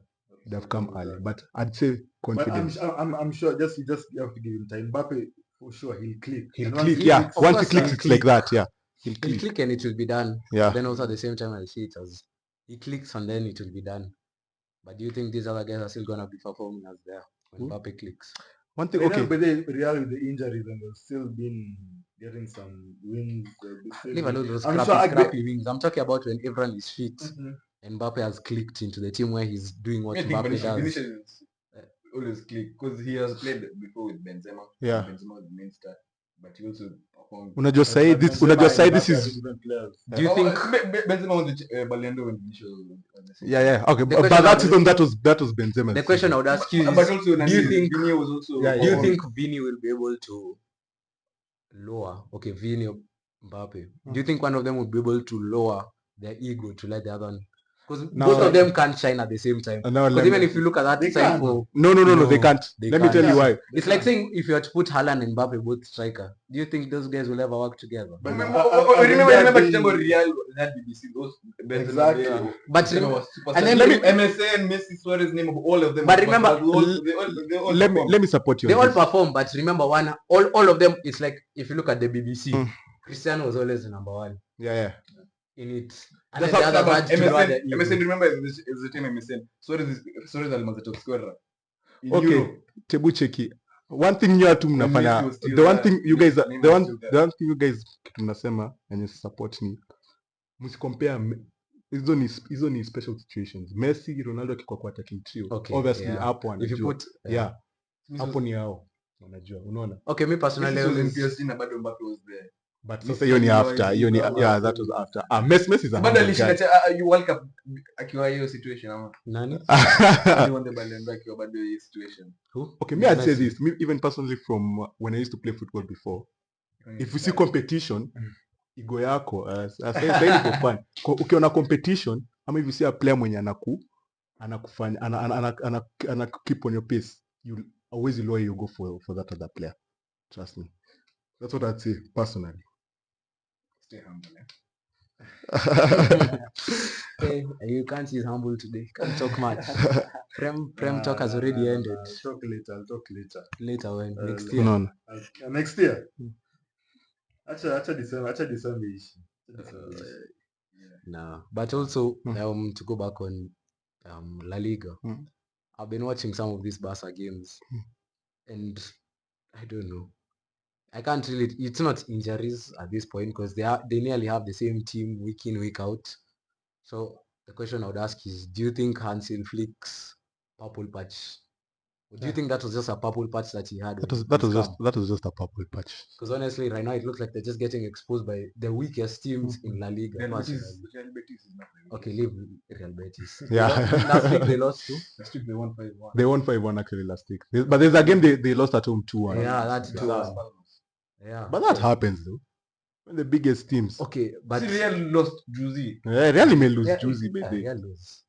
It'd have come early. But I'd say confidence. But I'm sure just you have to give him time. Mbappe for sure he'll click. He'll And once click, he yeah. clicks- Of Once he course, clicks, he'll it's like that, yeah. He'll He'll click. click and it will be done. Yeah. Then also at the same time I see it as he clicks and then it will be done. But do you think these other guys are still gonna be performing as there when Who? Mbappe clicks? One thing, But okay. but they Real with the injuries and they've still been getting some wins. Leave alone those I'm scrappy, sure scrappy wings. I'm talking about when everyone is fit Mhm. and Mbappe has clicked into the team where he's doing what I think Mbappe does. Vinicius always click because he has played before with Benzema. Yeah. Benzema was the main star. but he also performed. Unajua sahi But this Benzema unajua and sahi Mbappe this are is different players. Do you think? Benzema won the Ballon d'Or when Vinicius was on the same yeah okay The but question that I- season that was Benzema's The question I season. would ask you is: But also, do you think? Vini was also? Yeah, Do you yeah. think Vini will be able to lower? Okay, Vini or Mbappe. Do you think one of them will be able to lower their ego to let the other one? Because both Now- of them can't shine at the same time. And now Because let even me- if you look at that They side can. for no they can't. they Let me can't. tell you why. It's like saying if you were to put Haaland and Mbappe both striker, do you think those guys will ever work together? But Remember Cristiano Real had BBC, those Benzema, Exactly. Bale, But Cristiano was superstar. and then Let let me MSN, Messi, Suarez, name of all of them. But was remember, superstars. They all Let performed. me support you. they on all this. perform, but remember all of them, it's like if you look at the BBC, Mm. Cristiano was always the number one Yeah. in it. And That's then the how- others But had to lower their MSN, ego. remember is the team MSN. Suarez almost the top scorer. In Okay. Europe. Tebu cheki. One thing you two When mnafanya Messi was still the one there, thing you guys are- Neymar the was one still there. the one thing you guys kitu mnasema and you support me. Msicompare hizo ni special situations. Messi, Ronaldo akikuwa kwa attacking trio. Okay, Obviously yeah. hapo If you anajua. put Yeah. Hapo ni hao. Unajua, unaona? okay, me personally, Messi was in always, PSG na bado Mbappe was there. But Messi sasa hiyo ni aliloa after. hizi Hiyo ni drama. yeah, that was after. Messi is a Si bado humble alishinda guy. you World Cup akiwa hiyo situation ama nani? Bado won the Ballon d'Or akiwa bado hiyo situation. Who? Okay, me I'd say Messi. this. Me, even personally from when I used to play football before. If we see competition, ego yako say for fun. Ukiona competition, ama if you see a player mwenye anakufanya ana keep on your pace, you always lower you go for that other player. Trust me. That's what I'd say personally. Stay humble. Hey, you can't see humble today. Can't talk much. Prem talk has already ended. I'll talk later. Later when next later. year. Unaona? Next year. Acha December ishi. No, but also to go back on La Liga, I've been watching some of these Barca games, and I don't know. I can't really. It's not injuries at this point because they nearly have the same team week in week out. So the question I would ask is: do you think Hansi Flick's purple patch? Or do you think that was just a purple patch that he had? That was just a purple patch. Because honestly, right now it looks like they're just getting exposed by the weakest teams in La Liga. Real personally. Betis is not very Okay, leave Real Betis. Yeah. Last week they lost to. Last week they won 5-1. They won 5-1 actually last week. But there's a game they lost at home 2-1. Yeah, that's Las 2-1. Palmas. Yeah. But that happens though. When the biggest teams. Okay, but See, Real lost Juzi. Yeah, Real may lose yeah, juicy baby. Real lose.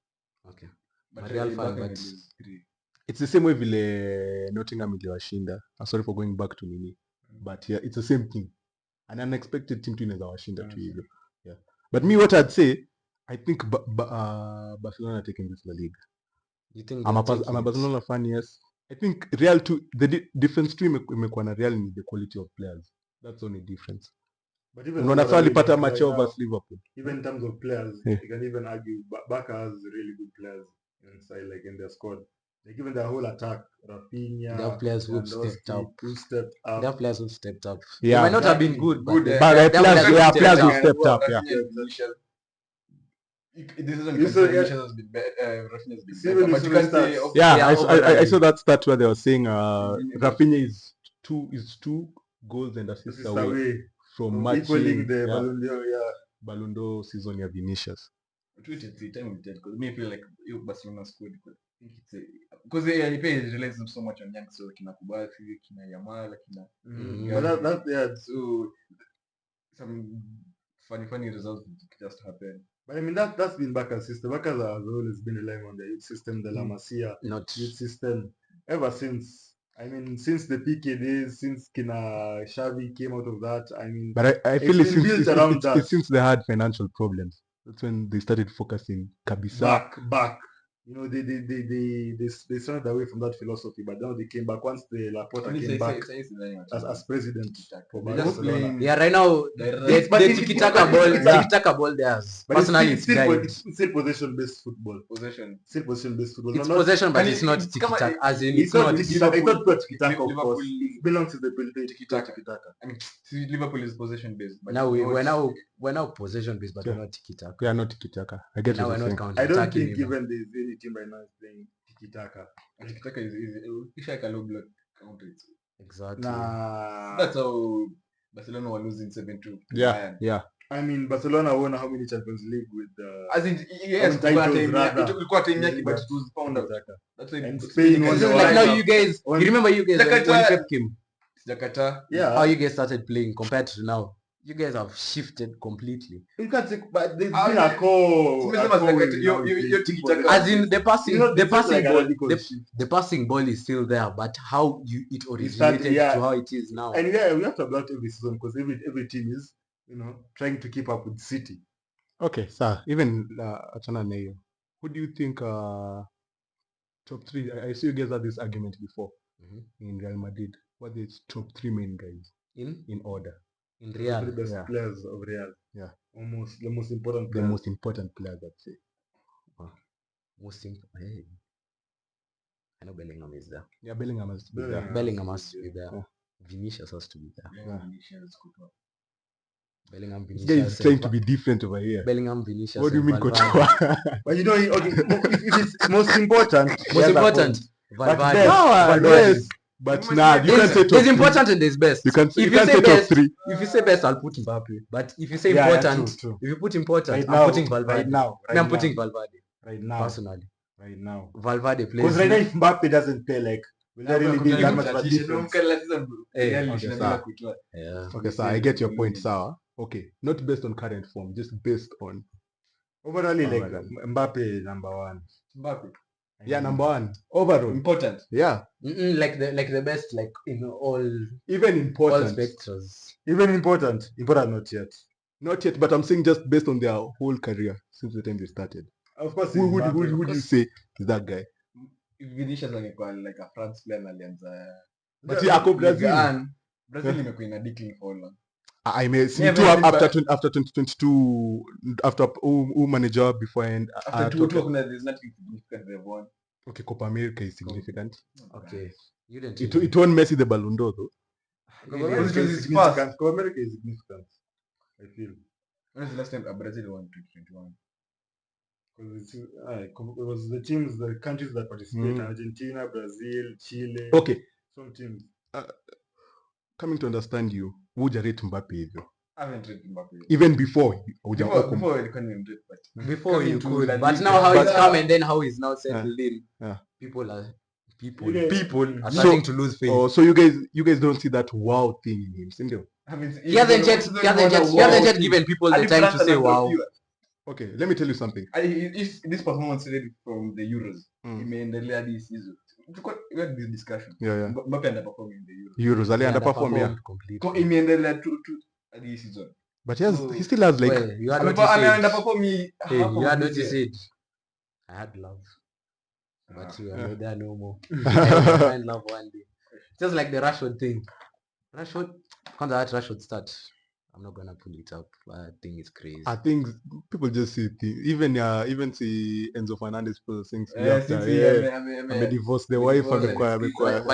Okay. But Real Real fan, Barca but- may lose 3. It's the same way vile Nottingham iliwashinda. Sorry for going back to Nini. But yeah, it's the same thing. An unexpected team tu inaweza washinda tu hivyo. Yeah. But me what I'd say, I think Barcelona are taking this La Liga. You think I'm a they're taking it? Barcelona fan, yes. I think Real too, the difference too imekuwa na Real ni the quality of players. That's the only difference. But even Unaona overall, saa walipata right macho now, versus Liverpool. even in terms of players, Yeah. you can even argue Barca has really good players inside, like in their squad. Like even their whole attack, Rafinha, They have players who've Lewandowski, stepped up. who stepped up. They have players who stepped up. Yeah. They might not have been Exactly. good, but Good, they, But they, the players, who yeah, stepped players up. who stepped up, yeah. Rafinha and Vinicius. This season You you can saw- say Vinicius has been better. Rafinha has been See, better. when you But see you the can't say stats. Yeah, Yeah, I overall. saw that stat where they were saying Vinicius- Rafinha is two goals and assists This is away away from equaling matching the Ballon d'Or. Yeah, Ballon d'Or season ya Vinicius. Tweet it, the time will tell, because me I feel like you Barcelona squad, I think it's because they relies so much on young, so kina Kubasi, kina Yamal, kina Mhm. but that yeah. so some funny results just happen. But I mean that's been Barca's system. Barca has always been relying on the youth system, the La Masia Not youth system, ever since. I mean, since the PK days, since Kina Xavi came out of that. I mean, But I feel It's been built around that. it's since they had financial problems. That's when they started focusing Kabisa. back. You know, they started away from that philosophy, but now they came back once the Laporta came back as president for They're just Barcelona. playing. yeah, right now Direct. But the it- tiki-taka but ball, it's- yeah. tiki-taka ball theirs. But Personally, it's it's guide. still possession-based football. Possession. Still possession-based football. It's Not- possession, but Can it's it- not it's come tiki-taka. on, As in, It's it's not not. tiki-taka. It's not pure tiki-taka, of Liverpool- course. It belongs to the Tiki-taka. tiki-taka. I mean, see, Liverpool is possession based. But Now you know we're now possession based, but Yeah. we're not tiki-taka. Yeah, not tiki-taka. I get Now what we're you're not saying. I don't counter-attacking. think even there's any team right now is playing tiki-taka. Tiki-taka is easy. Isha low block counter it. Exactly. Nah. That's how Barcelona were losing 7-2 to Yeah, Bayern. yeah. I mean, Barcelona won how many Champions League with As in, yes, Own titles, it rather. ilikuwa time yake, Yeah, but it was found out. Exactly. That's why And Spain Spain won This the is World like now Cup. you guys. When- You remember you guys when Jakarta- Pep came? Jakarta. Yeah. How you guys started playing compared to now? You guys have shifted completely. You can't take, but there's Ah, been a core. Tumesema a core like in you- how you- we you play tiki football. taka. As in the passing, You know, the it's just passing like a ball, radical shift. the passing ball is still there, but how it originated started, yeah. to how it is now. And yeah, we have to applaud every season because every team is, trying to keep up with City. Okay, sir. Even achana na hiyo. Who do you think top 3? I see you guys had this argument before Mhm. in Real Madrid. What is top 3 main guys in order? In The Real, three best Yeah. players of Real. Yeah. Almost the most important The players. most important players, I'd say. most important. Hey. I know Bellingham is there. Yeah, Bellingham has to be there. Bellingham. Bellingham has to be there. Yeah. Vinicius has to be there. Yeah, Vinicius, Courtois. Bellingham, This Vinicius. guy is trying to be different over here. Bellingham, Vinicius. What do you and mean, Valverde. Courtois? But if it's most important, Most yeah, important, But Valverde. best. Valverde. Yes, but nah, you can't say top There's 3. important and there's best. You can't If you can't say say top best, 3. if you say best, I'll put Mbappe. But if you say Yeah, yeah, important, true. if you put important, Right I'm now, putting Valverde. right now, Me, I'm putting Valverde right now, personally. right now. Valverde plays. Because right now, if Mbappe doesn't play, like, will there really be that much of a difference? Yeah. Okay, sir, I get your point, sir. Okay, not based on current form, just based on Overall, like Overall. Mbappe number one. Mbappe. yeah, number 1 overall. Important. Yeah, Like the best, like in all even important. spectras. Even important not yet. Not yet, but I'm saying just based on their whole career since the time they started. Of course, Who it's Mbappe. do you say is that guy? If Vinicius angekuwa like a France player na alianza But yeah, ako Brazil. Brazil imekuwa ina decline for long. I may see Yeah, too but- after 2022 after who manager before and After two, there's nothing significant they've won. okay, Copa America is significant. Okay. You didn't. It won Messi the Ballon d'Or though. Copa Yeah, America because is it's significant. Copa America is significant. I feel. When was the last time Brazil won 2021? Because it was the countries that participate: Argentina, Brazil, Chile. Okay, Some teams. coming to understand you, hujarate Mbappe hivyo. I haven't read Mbappe. Even before Before ilikuwa ni mrefu, but Before you coming to could, La but Liga. now how But- it's come and then how he's now settled in. Yeah. People are So- starting to lose faith. Oh, so you guys don't see that wow thing in him, sindio? I mean, He hasn't yet given people the time to say wow. Okay, let me tell you something. If this performance started from the Euros, Mm. imeendelea hadi season. We had this discussion. Yeah. Mbappe underperforming in the Euros. Euros, ali underperform, yeah. So imeendelea tu hadi season. But So- he still has like Well, you had what you said. Underperform Hey, half you of had this what you year. said. I had love. But you are Yeah. not there no more. I will find love one day. Just like the Rashford thing. Rashford, can't that Rashford start? I'm not gonna pull it up. I think it's crazy. I think people just see it. Even see Enzo Fernandez people since Since he divorced the wife amekuwa But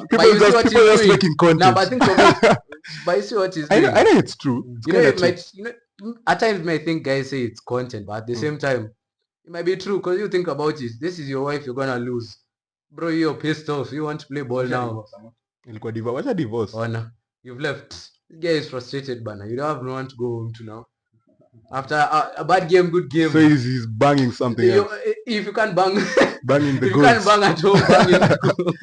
people just doing. making content. Now, but think of it. But you see what he's I doing. know it's true. It's You know, kinda it true. might, at times you might think guys say it's content, but at the same time, it might be true because you think about it. This is your wife, you're gonna lose. Bro, you're pissed off. You want to play ball now. Ilikuwa wacha divorce. Oh no, you've left. This guy is frustrated, banner. You don't have no one to go home to now. After a bad game, good game. So he's banging something else. If you can't bang, Banging the if you can't goals. bang at home, bang in the goal.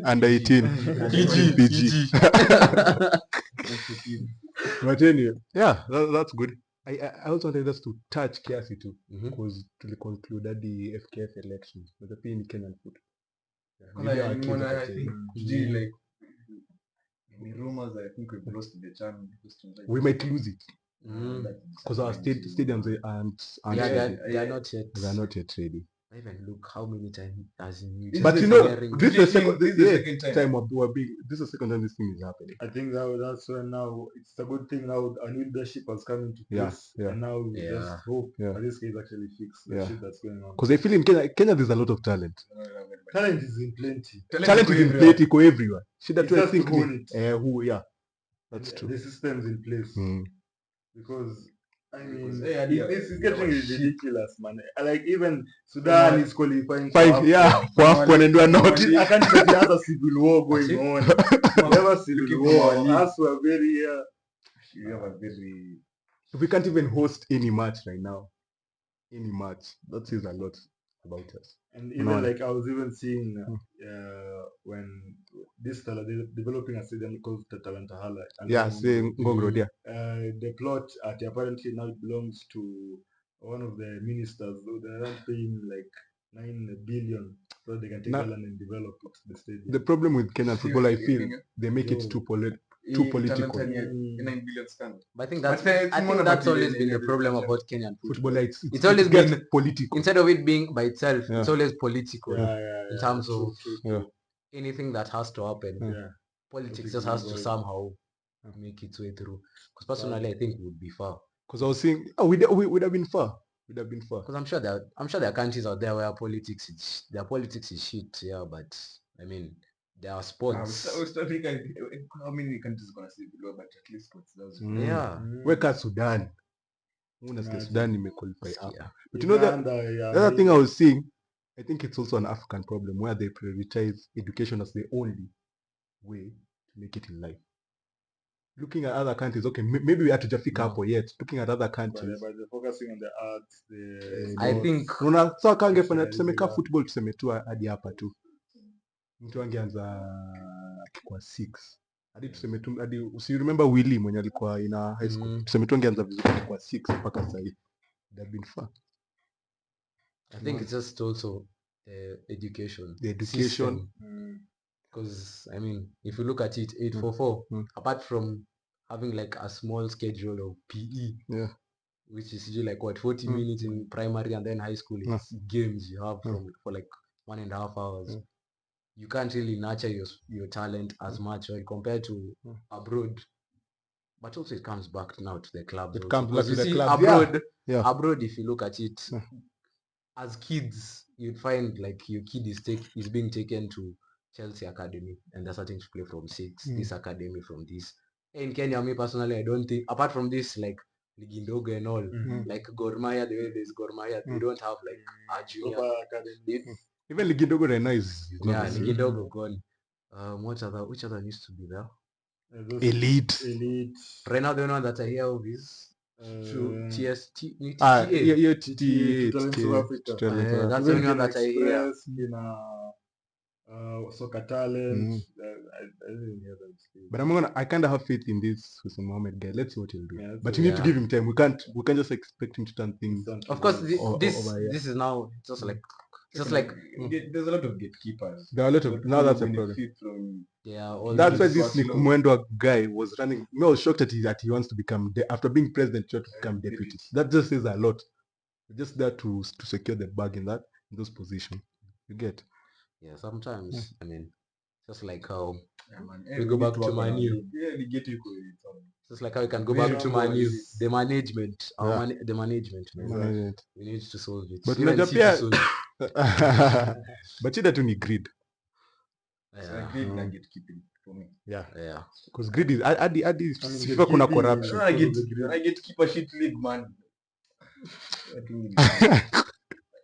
Under 18. PG. But anyway, yeah, that's good. I also wanted us to touch kiasi too because to conclude that the FKF elections but the pia in Kenyan foot. Maybe our kids I are think saying, like any rumors I think we've lost the channel. we might lose it Mm. because our stadiums aren't Yeah, ready. they are not yet. They are not yet ready. Even look how many times has he This But is you the know, second- this is the this is the second time. this is the second time this thing is happening. I think that's when now it's a good thing now a new leadership has come into Yeah, place. yeah. And now we Yeah. just hope Yeah. that this case actually fix the Yeah. shit that's going on. Because I feel in Kenya there's a lot of talent. Talent is in plenty. Talent is in play, iko everywhere. Shida It's tu I just to think own it. yeah, that's true. The system's in place. Mm. Because I mean, Hey, hadi it's ya- getting ya shit. ridiculous, man. Like even Sudan Come is qualifying for Five, AFCON. yeah, for AFCON and we are From not. our I can't say he has a civil war going it. on. We have a civil Looking from our war. league. Us were very We have a very We can't even host any match right now. Any match. That says a lot about us. and even No. like I was even seeing when this fella developing a stadium called Talantahala. Yeah, saying Ngongro there. The plot apparently now belongs to one of the ministers. So they aren't paying like 9 billion so they can take Now- the land and develop it, the stadium. The problem with Kenyan football, I feel, they make it Yo. too political. Talent 9 billion scandal. But I think But that's it's more that's about always the- been the the- problem the- about Kenyan football. Football, It's always it gets been- political. Instead of it being by itself, Yeah. it's always political. Yeah, in terms true, of true, Yeah. true. anything that has to happen. Yeah. Politics Politics just has to involved. somehow make its way through. Because personally, I think we would be far. Because I was saying, we would have been far. We'd have been far. Because I'm sure there are countries out there where their politics is shit. Yeah, but I mean, there are sports. West Africa, how many countries gonna say below, but at least sports does. Mm. Yeah. Weka Sudan. Unasikia Imagine. Sudan imequalify up. Yeah. But you know that Uganda, yeah, the other thing I was seeing, I think it's also an African problem where they prioritize education as the only way to make it in life. Looking at other countries, okay, maybe we have to jafika No. hapo yet. Looking at other but countries, they're focusing on the arts, the I no. think Unaona, sawa kangefanya tuseme ka Yeah. football tuseme tu hadi hapa tu. Mtu angeanza akikuwa 6. Hadi tuseme tu hadi usi remember Willy mwenye alikuwa ina high school. Tuseme tu angeanza vizuri kwa 6 mpaka sasa hivi. They've been far. I think it's just also education. The education. Because I mean, if you look at it, 844, Mm. apart from having like a small schedule of PE, Yeah. which is usually like what 40 Mm. minutes in primary and then high school, it's games you have for like 1.5 hours. Mm. You can't really nurture your talent as much, right, compared to abroad. But also it comes back now to the clubs. It also. comes back 'Cause to you the see, clubs, abroad, yeah. abroad, if you look at it, Yeah. as kids, you'd find like your kid is being taken to Chelsea Academy and they're starting to play from 6, this academy from this. In Kenya, me personally, I don't think, apart from this, like Ligi Ndogo and all, like Gor Mahia, the way there's Gor Mahia, they don't have like a junior. proper academy. Even Ligi Ndogo right now is not Yeah, the same. Ligi Ndogo gone. Which other used to be there? Those Elite. Right now, the only one that I hear of is TST. Yeah, Talent South Africa. That's the only one that I hear. Express, Soccer Talent. I didn't hear them. But I kind of have faith in this Hussein Mohammed guy. Let's see what he'll do. Yeah, But you need to yeah. give him time. We can't just expect him to turn things. Of course, this over here. this is now just like There's a lot of gatekeepers. There are a lot of now that's a problem. Benefit from yeah, all That's why these- this Nick Mwendwa guy was running. I was shocked that he wants to become after being president, try to become deputy. That just says a lot. Just there to secure the bag in those positions. You get. yeah. Sometimes I mean, just like how man, we go need back to work on our Man U. league. Yeah, we get you going. just like how we can go Very back to strong Man U, analysis. the management, Yeah. the management, man. Management. We need to solve it. But Even unajua City pia- solve it. But shida tu ni greed. So I Yeah, agree na gatekeeping for me. Yeah. yeah. Because greed is hadi mean, FIFA kuna gatekeeping corruption. I get keep a shit league, man.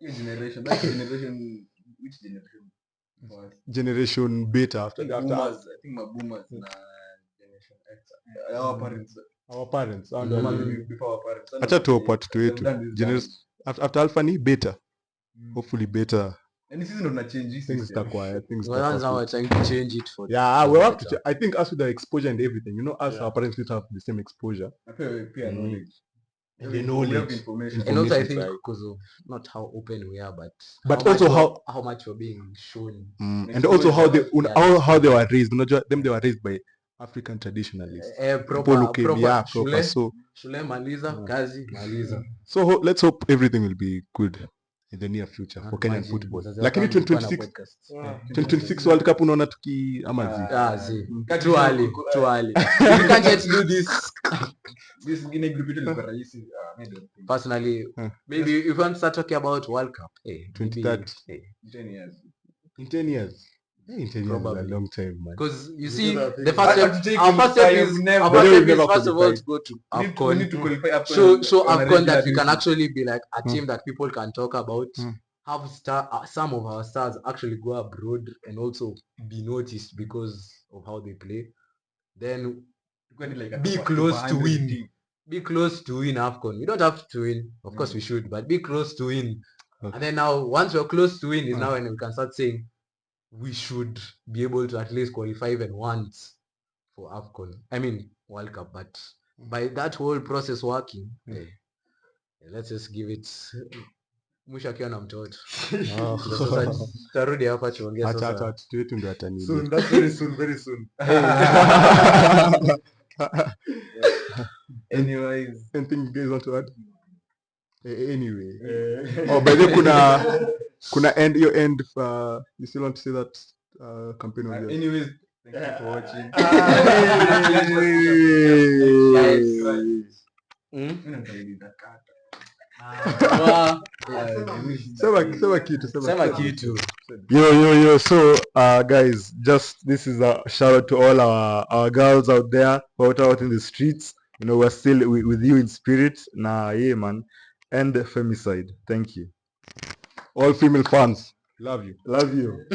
Your generation, that generation, which generation? Was Generation beta I after think boomers. I think my boomers na generation X. Our parents. our parents. Boomers before our parents. Acha tuwape watoto They've wetu. done this Generation damage. after alpha ni beta. Hopefully beta And this is not a change. This things is zitakuwa things Well, that's now zitakuwa we're trying to change it for. yeah, for we have better. to. I think us with the exposure and everything, us Yeah. our parents need to have the same exposure. Peer knowledge. And We the have knowledge. information. And also, I information think side. because of not how open we are, but Also how much we're being shown. And also how they Yeah. how they were raised. Unajua them they were raised by African traditionalists. People who came, Proper. proper. So Shule maliza, kazi maliza. let's hope everything will be good in the near future for Kenyan Imagine, football. mzazi Lakini wako amekuwa na 2026 podcast. 2026 World Cup unaona tuki ama zi. Too early, too early. You can't yet do this. This Guinea group it is rahisi. I don't think. Personally, Huh. maybe if you want to start talking about World Cup, hey, maybe, 2030. hey, 10 years. In 10 years. 10 years is a Probably. long time, man. Because you You see, know that the thing. first step, our first step is our But first we've step is never first of all qualified. to go to We need AFCON. to qualify AFCON Show on a AFCON that regular we can basis. actually be like a Hmm. team that people can talk about. Hmm. Have some of our stars actually go abroad and also be noticed because of how they play. Then be close to win. Be close to win AFCON. We don't have to win. Of course we should, but be close to win. Okay. And then now, once we're close to win, is now Okay. when we can start saying we should be able to at least qualify even once for AFCON. I mean, World Cup. But by that whole process working, let's just give it mwisho akiwa na mtoto. Oh. Ndio sasa tutarudi hapa tuongee Acha sasa. watoto wetu ndio watanini. Soon, that's very soon, very soon. Anyways, Anything you guys want to add? Anyway. Eh, Oh, by the way, kuna end your end you still want to say that campaign on there? anyways, thank you for watching. Sema kitu. Sema kitu. Yo. So, guys, just this is a shout out to all our girls out there who are out in the streets. You know, we're still with you in spirit. Nah, yeah, man. And femicide. Thank you. All female fans, love you. Love you.